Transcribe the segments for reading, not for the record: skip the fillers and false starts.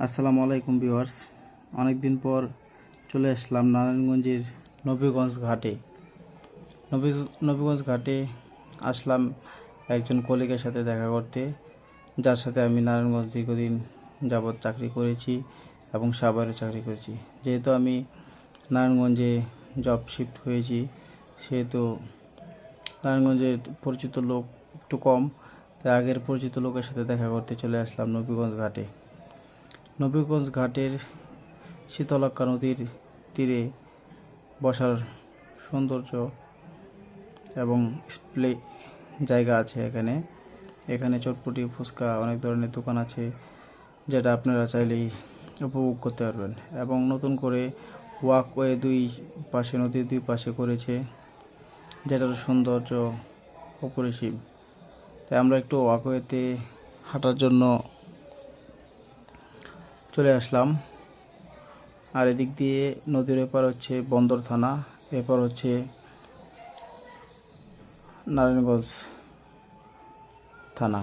আসসালামু আলাইকুম ভিউয়ার্স। অনেকদিন পর চলে আসলাম নারায়ণগঞ্জের নবীগঞ্জ ঘাটে। নবীগঞ্জ ঘাটে আসলাম একজন কলিগের সাথে দেখা করতে, যার সাথে আমি নারায়ণগঞ্জ দীর্ঘদিন যাবৎ চাকরি করেছি এবং সাভারে চাকরি করেছি। যেহেতু আমি নারায়ণগঞ্জে জব শিফট হয়েছি, সেহেতু নারায়ণগঞ্জের পরিচিত লোক একটু কম, তাই আগের পরিচিত লোকের সাথে দেখা করতে চলে আসলাম নবীগঞ্জ ঘাটে। নবীগঞ্জ ঘাটের শীতলক্ষ্যা নদীর তীরে বসার সৌন্দর্য এবং প্লে জায়গা আছে। এখানে চটপটি, ফুচকা, অনেক ধরনের দোকান আছে, যেটা আপনারা চাইলেই উপভোগ করতে পারবেন। এবং নতুন করে ওয়াকওয়ে নদীর দুই পাশে করেছে, যেটার সৌন্দর্য অপরিসীম। তাই আমরা একটু ওয়াকওয়েতে হাঁটার জন্য চলে আসলাম। আর এদিক দিয়ে নদীর এপার হচ্ছে বন্দর থানা, এপার হচ্ছে নারায়ণগঞ্জ থানা।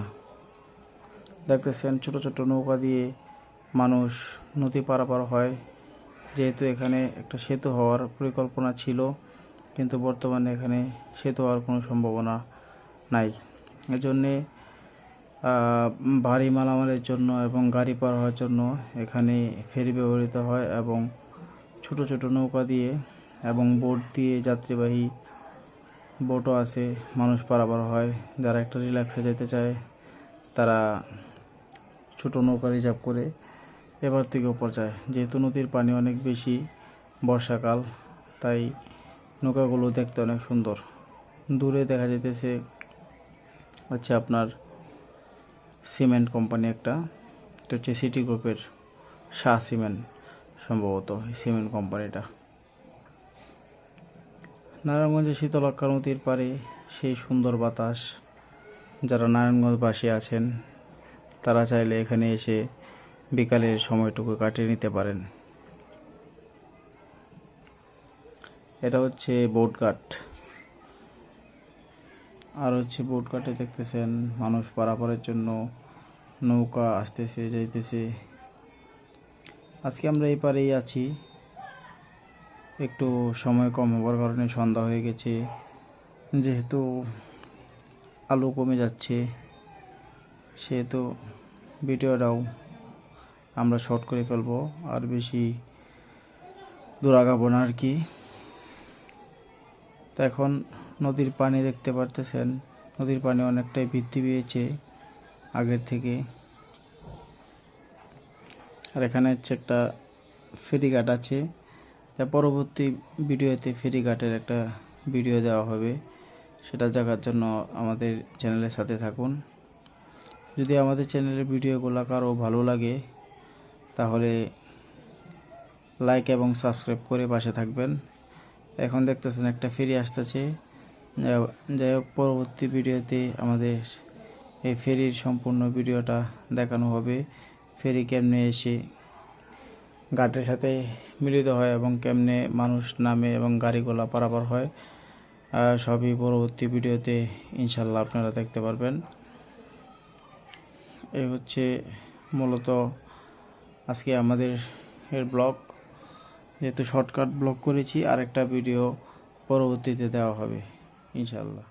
দেখতেছেন ছোট ছোট নৌকা দিয়ে মানুষ নদী পারাপার হয়। যেহেতু এখানে একটা সেতু হওয়ার পরিকল্পনা ছিল, কিন্তু বর্তমানে এখানে সেতু হওয়ার কোনো সম্ভাবনা নাই। এজন্যে ভারী মালামালের জন্য এবং গাড়ি পার হওয়ার জন্য এখানে ফেরি ব্যবহৃত হয়, এবং ছোট ছোট নৌকা দিয়ে এবং বোট দিয়ে, যাত্রীবাহী বোটও আছে, মানুষ পারাপার হয়। যারা একটা রিল্যাক্সে যেতে চায় তারা ছোট নৌকা রিজার্ভ করে এবার থেকে ওপর যায়। যেহেতু নদীর পানি অনেক বেশি বর্ষাকাল, তাই নৌকাগুলো দেখতে অনেক সুন্দর। দূরে দেখা যাইতেছে হচ্ছে আপনার সিমেন্ট কোম্পানি একটা, এটা হচ্ছে সিটি গ্রুপের শাহ সিমেন্ট, সম্ভবত এই সিমেন্ট কোম্পানিটা। নারায়ণগঞ্জের শীতলক্ষ্যা নদীর পাড়ে সেই সুন্দর বাতাস, যারা নারায়ণগঞ্জবাসী আছেন তারা চাইলে এখানে এসে বিকালের সময়টুকু কাটিয়ে নিতে পারেন। এটা হচ্ছে বোটঘাট। আর হচ্ছে বোটঘাটে দেখতেছেন মানুষ পারাপারের জন্য নৌকা আসতেছে যাইতেছে। আজকে আমরা এই পারেই আছি, একটু সময় কম হওয়ার কারণে সন্ধ্যা হয়ে গেছে। যেহেতু আলো কমে যাচ্ছে, সেহেতু ভিডিওটাও আমরা শর্ট করে ফেলবো, আর বেশি দূর আগাবো না আর কি। তো এখন নদীর পানি দেখতে পারতেছেন, নদীর পানি অনেকটাই বৃদ্ধি পেয়েছে আগের থেকে। আর এখানে হচ্ছে একটা ফেরিঘাট আছে, যা পরবর্তী ভিডিওতে ফেরিঘাটের একটা ভিডিও দেওয়া হবে, সেটা দেখার জন্য আমাদের চ্যানেলের সাথে থাকুন। যদি আমাদের চ্যানেলের ভিডিওগুলো কারো ভালো লাগে তাহলে লাইক এবং সাবস্ক্রাইব করে পাশে থাকবেন। এখন দেখতেছেন একটা ফেরি আসতেছে, যাই হোক পরবর্তী ভিডিওতে আমাদের এই ফেরির সম্পূর্ণ ভিডিওটা দেখানো হবে। ফেরি কেমনে এসে ঘাটের সাথে মিলিত হয় এবং কেমনে মানুষ নামে এবং গাড়িগুলা পারাপার হয়, সবই পরবর্তী ভিডিওতে ইনশাল্লাহ আপনারা দেখতে পারবেন। এই হচ্ছে মূলত আজকে আমাদের এর ব্লগ। যেহেতু শর্টকাট ব্লগ করেছি, আরেকটা ভিডিও পরবর্তীতে দেওয়া হবে ইনশাল্লাহ।